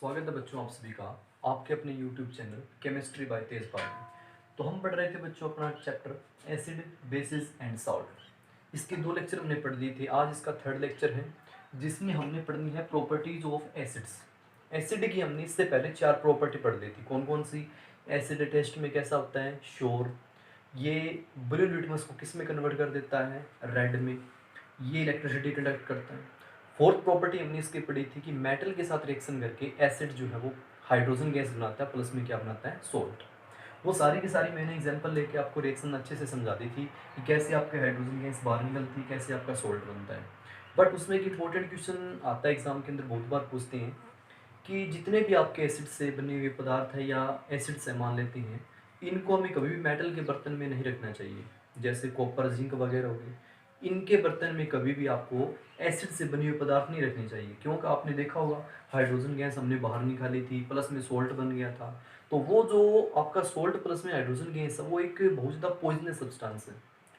स्वागत है बच्चों आप सभी का आपके अपने YouTube channel chemistry bye Tejpal में। तो हम पढ़ रहे थे बच्चों अपना chapter acid basis and salt. इसके 2 लेक्चर हमने पढ़ लिए थे। आज इसका 3rd लेक्चर है जिसमें हमने पढ़नी है प्रॉपर्टीज ऑफ एसिड्स। एसिड की हमने इससे पहले 4 प्रॉपर्टी पढ़ ली थी। कौन कौन सी? एसिड टेस्ट में कैसा होता है? श्योर। ये ब्लू लिटमस को किस में कन्वर्ट कर देता है? रेड में। ये इलेक्ट्रिसिटी कंडक्ट करता है। 4th प्रॉपर्टी हमने इसकी पढ़ी थी कि मेटल के साथ रिएक्शन करके एसिड जो है वो हाइड्रोजन गैस बनाता है, प्लस में क्या बनाता है? सोल्ट। वो सारी की सारी मैंने एग्जांपल लेके आपको रिएक्शन अच्छे से समझा दी थी कि कैसे आपके हाइड्रोजन गैस बाहर निकलती है, कैसे आपका सोल्ट बनता है। बट उसमें एक इंपॉर्टेंट क्वेश्चन आता है एग्जाम के अंदर, बहुत बार पूछते हैं कि जितने भी आपके एसिड से बने हुए पदार्थ है या एसिड से मान लेते हैं, इनको हमें कभी भी मेटल के बर्तन में नहीं रखना चाहिए। जैसे कॉपर, जिंक वगैरह हो गए, इनके बर्तन में कभी भी आपको एसिड से बने हुए पदार्थ नहीं रखने चाहिए, क्योंकि आपने देखा होगा हाइड्रोजन गैस हमने बाहर निकाली थी, प्लस में सोल्ट बन गया था। तो वो जो आपका सोल्ट प्लस में हाइड्रोजन गैस है वो एक बहुत ज़्यादा पॉइजनस सब्सटेंस है,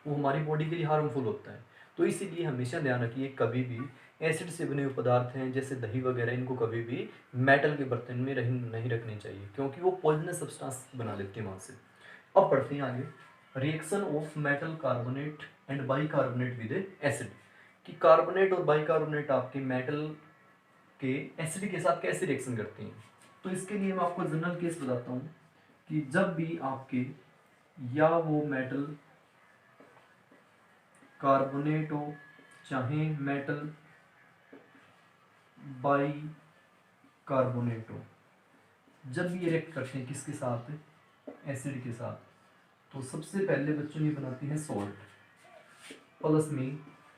वो हमारी बॉडी के लिए हार्मफुल होता है। तो इसीलिए हमेशा ध्यान रखिए कभी भी एसिड से बने हुए पदार्थ हैं जैसे दही वगैरह, इनको कभी भी मेटल के बर्तन में नहीं रखने चाहिए, क्योंकि वो पॉइजनस सब्सटेंस बना लेते हैं वहाँ से। अब पढ़ते हैं आगे, reaction of metal carbonate and bicarbonate with acid. कि कार्बोनेट और बाइकार्बोनेट आपके मेटल के एसिड के साथ कैसे रिएक्शन करते हैं। तो इसके लिए मैं आपको जनरल केस बताता हूँ कि जब भी आपके या वो मेटल कार्बोनेट हो चाहे मेटल बाई कार्बोनेट हो, जब भी रिएक्ट करते हैं किसके साथ? एसिड के साथ, तो सबसे पहले बच्चों ये बनाते हैं सोल्ट, प्लस में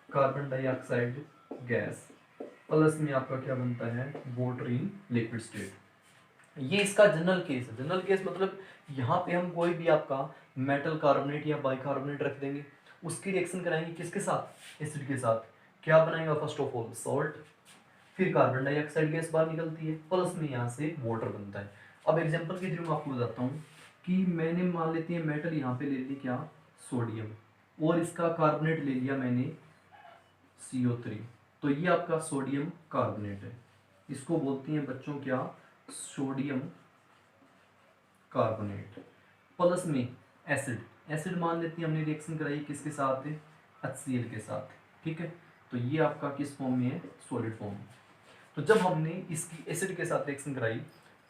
कार्बन डाइऑक्साइड गैस, प्लस में आपका क्या बनता है? Water in liquid state. ये इसका जनरल केस है। जनरल केस मतलब यहाँ पे हम कोई भी आपका मेटल कार्बोनेट या बाइकार्बोनेट रख देंगे, उसकी रिएक्शन कराएंगे किसके साथ? एसिड के साथ। क्या बनाएगा? फर्स्ट ऑफ ऑल सॉल्ट, फिर कार्बन डाइऑक्साइड गैस बाहर निकलती है, प्लस में यहाँ से वाटर बनता है। अब एग्जांपल के थ्रू मैं आपको बताता हूँ कि मैंने मान लेते हैं मेटल यहाँ पे ले ली क्या? सोडियम, और इसका कार्बोनेट ले लिया मैंने CO3। तो ये आपका सोडियम कार्बोनेट है, इसको बोलते हैं बच्चों क्या? Sodium carbonate. प्लस में एसिड, एसिड मान लेते हैं हमने रिएक्शन कराई किसके साथ? HCl के साथ। ठीक है, तो ये आपका किस फॉर्म में है? सॉलिड फॉर्म में। तो जब हमने इसकी एसिड के साथ रिएक्शन कराई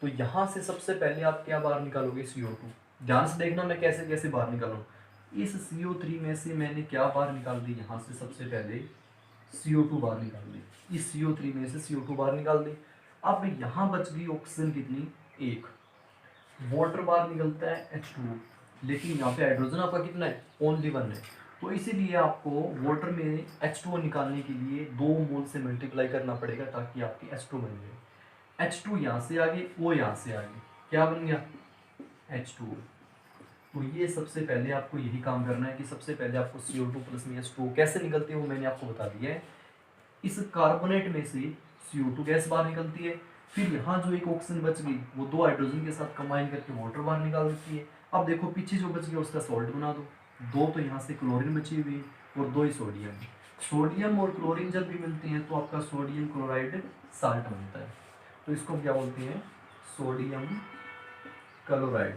तो यहाँ से सबसे पहले आप क्या बाहर निकालोगे? CO2। ध्यान से देखना मैं कैसे कैसे बाहर निकालूँ। इस CO3 में से मैंने क्या बाहर निकाल दी? यहाँ से सबसे पहले CO2 बाहर निकाल दी। इस CO3 में से CO2 बाहर निकाल दी। अब यहाँ बच गई ऑक्सीजन कितनी? 1। वाटर बाहर निकलता है H2, लेकिन यहाँ पे हाइड्रोजन आपका कितना है? ओनली 1 है। तो इसीलिए आपको वाटर में H2 निकालने के लिए 2 मोल से मल्टीप्लाई करना पड़ेगा ताकि आपकी H2 बन जाए। H2 यहाँ से आगे, O यहाँ से आगे, क्या बन गया? H2। तो ये सबसे पहले आपको यही काम करना है कि सबसे पहले आपको CO2 प्लस में H2 कैसे निकलती है वो मैंने आपको बता दिया है। इस कार्बोनेट में से CO2 गैस बाहर निकलती है, फिर यहाँ जो एक ऑक्सीजन बच गई वो 2 हाइड्रोजन के साथ कंबाइन करके वाटर बाहर निकाल देती है। अब देखो पीछे जो बच गया उसका सॉल्ट बना दो। 2 तो यहाँ से क्लोरीन बची हुई और 2 ही सोडियम। सोडियम और क्लोरीन जब भी मिलते हैं तो आपका सोडियम क्लोराइड साल्ट बनता है। तो इसको क्या बोलते हैं? Sodium chloride.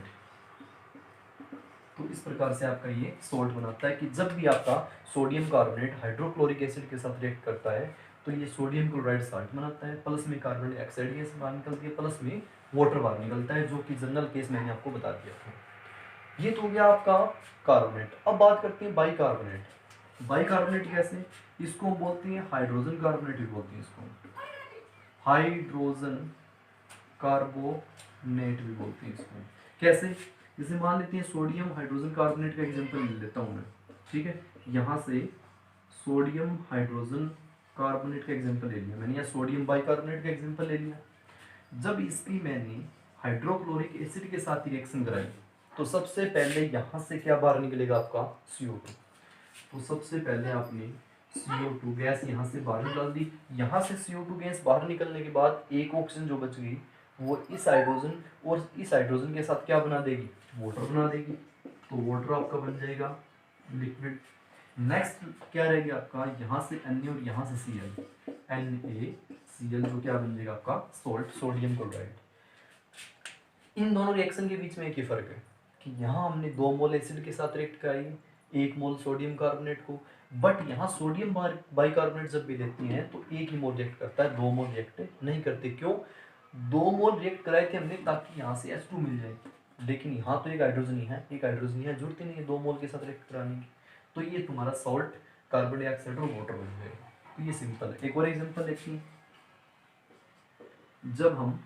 तो इस प्रकार से आपका ये सोल्ट बनाता है कि जब भी आपका सोडियम कार्बोनेट हाइड्रोक्लोरिक एसिड के साथ रिएक्ट करता है तो ये सोडियम क्लोराइड साल्ट बनाता है, प्लस में कार्बन डाइऑक्साइड गैस बाहर निकलती है, प्लस में वाटर बाहर निकलता है, जो कि जनरल केस मैंने आपको बता दिया था। ये तो हो गया आपका कार्बोनेट। अब बात करते हैं बाइकार्बोनेट। बाइकार्बोनेट कैसे? इसको बोलते हैं हाइड्रोजन कार्बोनेट भी बोलते हैं, इसको हाइड्रोजन कार्बोनेट भी बोलते हैं इसको। कैसे? जैसे मान लेते हैं सोडियम हाइड्रोजन कार्बोनेट का एग्जांपल ले लेता हूँ मैं। ठीक है, यहाँ से सोडियम हाइड्रोजन कार्बोनेट का एग्जांपल ले लिया मैंने, या सोडियम बाइकार्बोनेट का एग्जांपल ले लिया। जब इसकी मैंने हाइड्रोक्लोरिक एसिड के साथ रिएक्शन कराई तो सबसे पहले यहाँ से क्या बाहर निकलेगा? आपका CO2। तो सबसे पहले आपने CO2 गैस यहाँ से बाहर निकाल दी। यहाँ से CO2 गैस बाहर निकलने के बाद एक ऑक्सीजन जो बच गई वो इस हाइड्रोजन और इस हाइड्रोजन के साथ क्या बना देगी? वाटर बना देगी। तो वाटर आपका बन जाएगा लिक्विड। नेक्स्ट क्या रहेगा आपका? यहाँ से Na और यहाँ से Cl। NaCl जो क्या बन जाएगा आपका सोल्ट, सोडियम क्लोराइड। इन दोनों रिएक्शन के बीच में एक ही फर्क है कि यहाँ हमने 2 मोल एसिड के साथ रिएक्ट कराई, 1 मोल सोडियम कार्बोनेट को, बट यहाँ सोडियम बाइकार्बोनेट जब भी लेती हैं तो 1 ही मोल रिएक्ट करता है, 2 मोल रिएक्ट नहीं करते। क्यों? 2 मोल रिएक्ट कराए थे हमने ताकि यहाँ से H2 मिल जाए, लेकिन यहाँ तो एक हाइड्रोजन ही है, जरूरत ही नहीं है 2 मोल के साथ रिएक्ट कराने की। तो ये तुम्हारा सॉल्ट, कार्बन डाइऑक्साइड और वाटर बन जाएगा। तो ये सिंपल है। एक और एग्जांपल देखते हैं। जब हम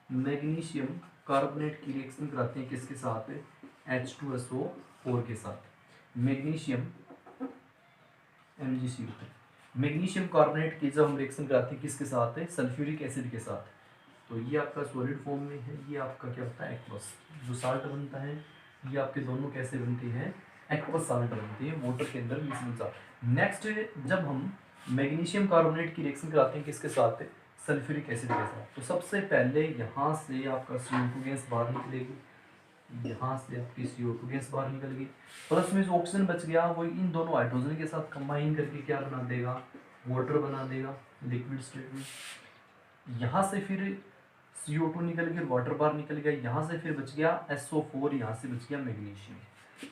मैग्नीशियम कार्बोनेट की रिएक्शन कराते हैं किसके साथ? H2SO4 के साथ। मैग्नीशियम MgCO2, मैग्नीशियम कार्बोनेट की जब हम रिएक्शन कराते हैं किसके साथ है? सल्फ्यूरिक एसिड के साथ। तो ये आपका सॉलिड फॉर्म में है, ये आपका क्या होता है? एक्वस। जो साल्ट बनता है ये आपके दोनों कैसे बनती है? एक्वस साल्ट बनती है, वाटर के अंदर मिश्रण साल्ट। नेक्स्ट, जब हम मैग्नीशियम कार्बोनेट की रिएक्शन कराते हैं किसके साथ? सल्फ्यूरिक एसिड के साथ। तो सबसे पहले यहाँ से आपका CO2 गैस बाहर निकलेगी, यहाँ से आपकी CO2 गैस बाहर निकल गई, प्लस में जो ऑक्सीजन बच गया वो इन दोनों हाइड्रोजन के साथ कंबाइन करके क्या बना देगा? वाटर बना देगा, लिक्विड स्टेट में। यहाँ से फिर CO2 निकल गया, वाटर बाहर निकल गया, यहाँ से फिर बच गया SO4, यहाँ से बच गया मैग्नीशियम।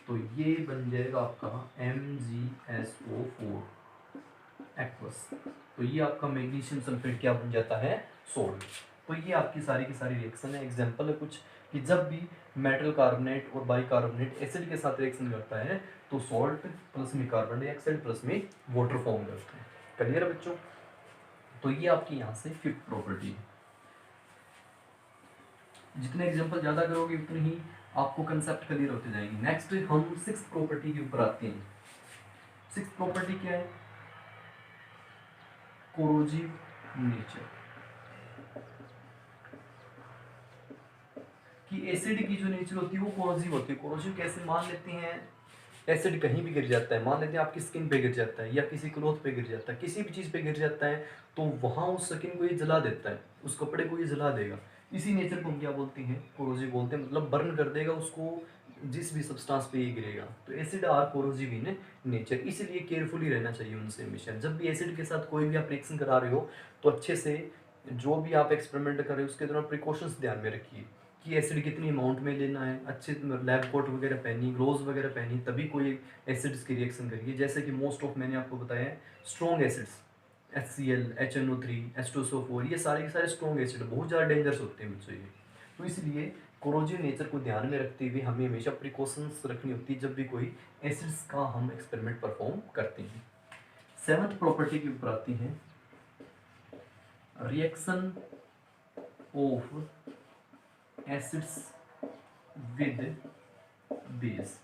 तो ये बन जाएगा आपका MgSO4 एक्वस। तो ये आपका मैग्नीशियम सल्फेट क्या बन जाता है? सोल्ट। तो ये आपकी सारी की सारी रिएक्शन है। एग्जांपल है कुछ कि जब भी मेटल कार्बोनेट और बाइकार्बोनेट एसिड के साथ रिएक्शन करता है तो सॉल्ट प्लस में कार्बन डाइऑक्साइड प्लस में वाटर फॉर्म करता है। क्लियर है बच्चों? तो ये आपकी यहाँ से 5th प्रॉपर्टी है। जितने एग्जांपल ज़्यादा करोगे उतनी ही आपको कंसेप्ट क्लियर होते जाएगी। नेक्स्ट हम 6th प्रॉपर्टी के ऊपर आते हैं। 6th प्रॉपर्टी क्या है? Corrosive nature. कि एसिड की जो नेचर होती है वो कोरोजिव होती है। कोरोजिव कैसे? मान लेते हैं एसिड कहीं भी गिर जाता है, मान लेते हैं आपकी स्किन पे गिर जाता है या किसी क्लॉथ पे गिर जाता है, किसी भी चीज़ पे गिर जाता है तो वहाँ उस स्किन को ये जला देता है, उस कपड़े को ये जला देगा। इसी नेचर को हम क्या बोलते हैं? कोरोजिव बोलते हैं। मतलब बर्न कर देगा उसको जिस भी सब्सटेंस पे ये गिरेगा। तो acid are corrosive in nature, इसलिए केयरफुली रहना चाहिए उनसे हमेशा। जब भी एसिड के साथ कोई भी आप रिएक्शन करा रहे हो तो अच्छे से जो भी आप एक्सपेरिमेंट कर रहे हो उसके दौरान प्रिकॉशंस ध्यान में रखिए कि एसिड कितनी अमाउंट में लेना है, अच्छे लैब कोट वगैरह पहनी, ग्लोव्स वगैरह पहनी, तभी कोई एसिड्स की रिएक्शन करिए। जैसे कि मोस्ट ऑफ मैंने आपको बताया है strong acids, HCl, HNO3, H2SO4, ये सारे के सारे स्ट्रॉन्ग एसिड बहुत ज़्यादा डेंजरस होते हैं बच्चों ये। तो इसलिए कोरोजिव नेचर को ध्यान में रखते हुए हमें हमेशा प्रिकॉशंस रखनी होती है जब भी कोई एसिड्स का हम एक्सपेरिमेंट परफॉर्म करते हैं। 7th प्रॉपर्टी के ऊपर आती हैं, reaction of acids with base.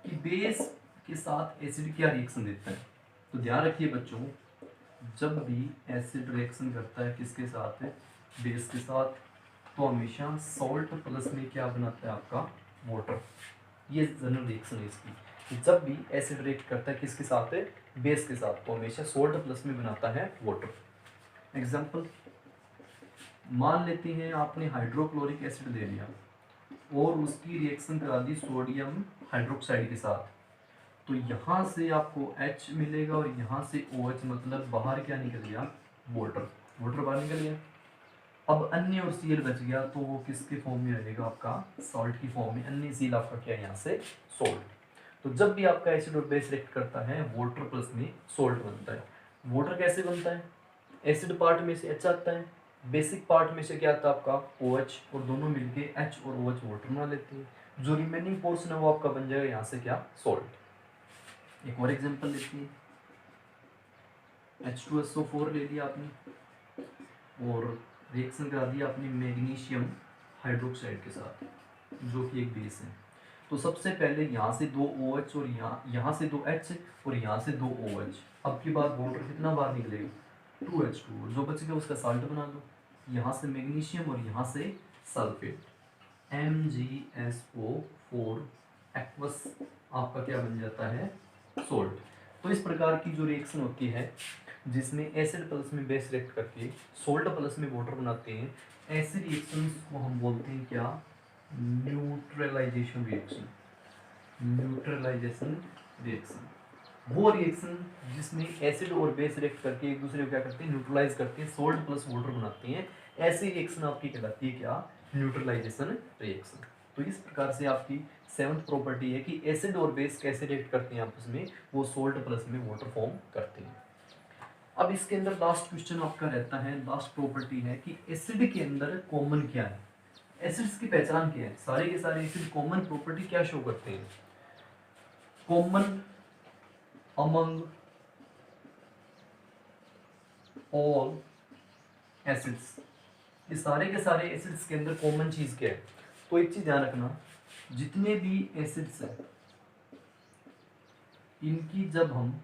कि बेस के साथ एसिड क्या रिएक्शन देता है? तो ध्यान रखिए बच्चों, जब भी एसिड रिएक्शन करता है किसके साथ है? बेस के साथ, तो हमेशा सॉल्ट प्लस में क्या बनाता है आपका? वाटर। ये जनरल रिएक्शन है इसकी कि जब भी एसिड रिएक्ट करता है किसके साथ है? बेस के साथ, तो हमेशा सॉल्ट प्लस में बनाता है वाटर। एग्जाम्पल मान लेते हैं आपने हाइड्रोक्लोरिक एसिड ले लिया और उसकी रिएक्शन करा दी सोडियम हाइड्रोक्साइड के साथ, तो यहाँ से आपको H मिलेगा और यहाँ से OH, मतलब बाहर क्या निकल गया? वाटर। वाटर बाहर निकल गया। अब अन्य और Cl बच गया तो वो किसके फॉर्म में रहेगा? आपका सॉल्ट की फॉर्म में। अन्य Cl आपका क्या है? यहाँ से सॉल्ट। तो जब भी आपका एसिड और बेस रिएक्ट करता है वाटर प्लस में सॉल्ट बनता है। वाटर कैसे बनता है? एसिड पार्ट में से H आता है, बेसिक पार्ट में से क्या आता है आपका? OH, और दोनों मिलके H और OH वाटर बना लेते हैं। जो रिमेनिंग पोर्शन है वो आपका बन जाएगा यहाँ से क्या? सॉल्ट। एक और एग्जांपल लेते हैं, H2SO4 ले लिया आपने और रिएक्शन करा दिया आपने मैग्नीशियम हाइड्रोक्साइड के साथ जो कि एक बेस है। तो सबसे पहले यहाँ से 2 OH और यहाँ से 2 H और यहाँ से 2 OH। अब की बार वाटर कितना बाहर निकलेगा? 2H2। जो बच गया उसका साल्ट बना दो, यहाँ से मैग्नीशियम और यहाँ से सल्फेट, MgSO4 एक्वस आपका क्या बन जाता है? सोल्ट। तो इस प्रकार की जो रिएक्शन होती है जिसमें एसिड प्लस में बेस रिएक्ट करके सोल्ट प्लस में वाटर बनाते हैं, ऐसी रिएक्शंस को हम बोलते हैं क्या? Neutralization reaction. Neutralization reaction. वो रिएक्शन जिसमें एसिड और बेस रिएक्ट करके एक दूसरे को क्या करते हैं, न्यूट्रलाइज करते हैं, सोल्ट प्लस वाटर बनाते हैं, ऐसी रिएक्शन आपकी कहलाती है क्या, न्यूट्रलाइजेशन रिएक्शन। तो इस प्रकार से आपकी 7th प्रॉपर्टी है कि एसिड और बेस कैसे रिएक्ट करते हैं आपस में, वो सोल्ट प्लस में वाटर फॉर्म करते हैं। अब इसके अंदर लास्ट क्वेश्चन आपका रहता है, लास्ट प्रॉपर्टी है कि एसिड के अंदर कॉमन क्या है, एसिड्स की पहचान क्या है, सारे के सारे एसिड कॉमन प्रॉपर्टी क्या शो करते हैं, कॉमन अमंग ऑल एसिड्स, ये सारे के सारे एसिड्स के अंदर कॉमन चीज क्या है। तो एक चीज ध्यान रखना, जितने भी एसिड्स हैं इनकी जब हम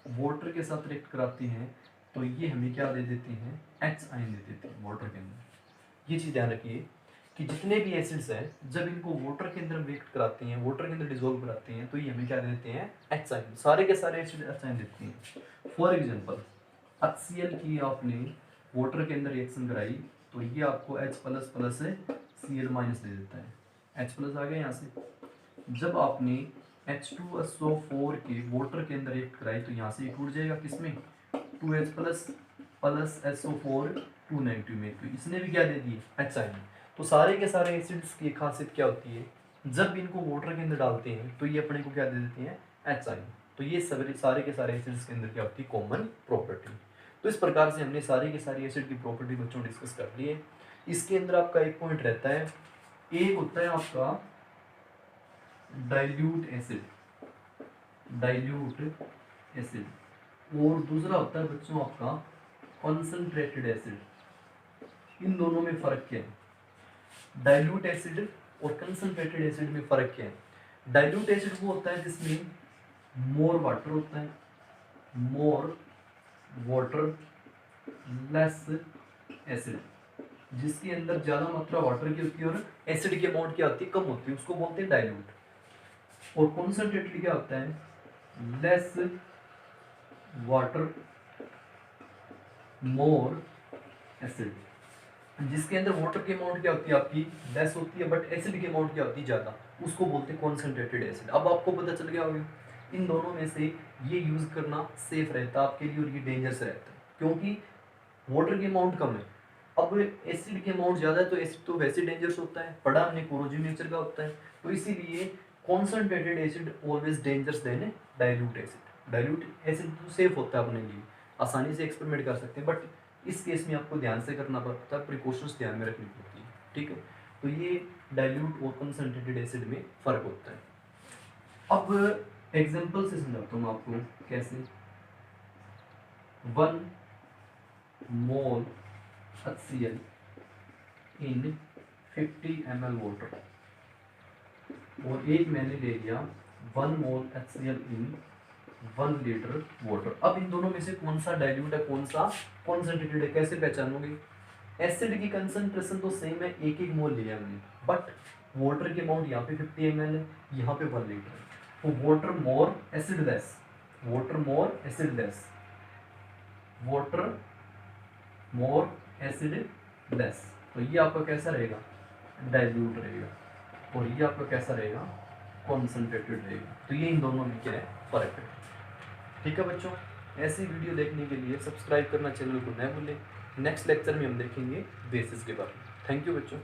वाटर के साथ रिएक्ट कराते हैं तो ये हमें क्या दे देते हैं, H आयन दे देते हैं वाटर के अंदर। ये चीज ध्यान रखिए कि जितने भी एसिड्स हैं जब इनको वाटर के अंदर रिएक्ट कराते हैं, वाटर के अंदर डिसॉल्व कराते हैं, तो ये हमें क्या दे देते हैं, H आयन, सारे के सारे एसिड H आयन देते हैं। फॉर एग्जांपल HCl की आपने वाटर के अंदर रिएक्शन कराई तो ये आपको H plus plus Cl minus दे देता है, H प्लस आ गया यहाँ से। जब आपने H2SO4 के वाटर के अंदर रिएक्ट कराई तो यहाँ से ये टूट जाएगा किसमें, 2H plus plus SO4 2 negative में, तो इसने भी क्या दे दी, H आयन। तो सारे के सारे एसिड्स की खासियत क्या होती है, जब इनको वाटर के अंदर डालते हैं तो ये अपने को क्या दे देते हैं, H आयन। तो ये सारे के सारे एसिड्स के अंदर क्या होती है, कॉमन प्रॉपर्टी। तो इस प्रकार से हमने सारी की सारी एसिड की प्रॉपर्टी बच्चों डिस्कस कर ली है। इसके अंदर आपका एक पॉइंट रहता है, एक होता है आपका डाइल्यूट एसिड, डाइल्यूट एसिड, और दूसरा होता है बच्चों आपका कॉन्सेंट्रेटेड एसिड। इन दोनों में फर्क क्या है, डाइल्यूट एसिड और कंसंट्रेटेड एसिड में फर्क क्या है। डाइल्यूट एसिड वो होता है जिसमें मोर वाटर होता है, मोर वाटर लेस एसिड, जिसके अंदर ज्यादा मात्रा वाटर की होती है और एसिड की अमाउंट क्या होती है, कम होती है, उसको बोलते हैं डाइल्यूट। और कॉन्सेंट्रेटेड क्या होता है, लेस वाटर मोर एसिड, जिसके अंदर वाटर की अमाउंट क्या होती है आपकी लेस होती है बट एसिड की अमाउंट क्या होती है ज्यादा, उसको बोलते हैं कॉन्सेंट्रेटेड एसिड। अब आपको पता चल गया होगा इन दोनों में से ये यूज करना सेफ रहता है आपके लिए और ये डेंजरस रहता है, क्योंकि वाटर की अमाउंट कम है, अब एसिड की अमाउंट ज्यादा है, तो एसिड तो वैसे डेंजरस होता है, पड़ा हमने कोरोजिव नेचर का होता है, तो इसीलिए concentrated acid always dangerous than dilute acid. Dilute acid तो सेफ होता है अपने लिए, आसानी से एक्सपेरिमेंट कर सकते हैं, बट इस केस में आपको ध्यान से करना पड़ता है, प्रिकॉशंस ध्यान में रखनी पड़ती है, ठीक है। तो ये डाइल्यूट और कंसंट्रेटेड एसिड में फर्क होता है। अब एग्जांपल से समझाता हूँ आपको कैसे। 1 मोल HCl इन 50 ml वाटर, और एक मैंने ले लिया 1 मोल HCl इन 1 लीटर वाटर। अब इन दोनों में से कौन सा डाइल्यूट है कौन सा कॉन्सेंट्रेटेड है, कैसे पहचानोगे। एसिड की कंसंट्रेशन तो सेम है, एक एक मोल लिया हमने, बट वाटर की अमाउंट यहाँ पे 50 ml है, यहाँ पे 1 लीटर है, तो water more acid less, water more acid less, water more acid less, तो ये आपका कैसा रहेगा, डाइल्यूट रहेगा, और ये आपका कैसा रहेगा, कॉन्सेंट्रेटेड रहेगा। तो ये इन दोनों में क्या है, फर्क है, ठीक है बच्चों। ऐसी वीडियो देखने के लिए सब्सक्राइब करना चैनल को न भूलें। नेक्स्ट लेक्चर में हम देखेंगे बेसिस के बारे में। थैंक यू बच्चों।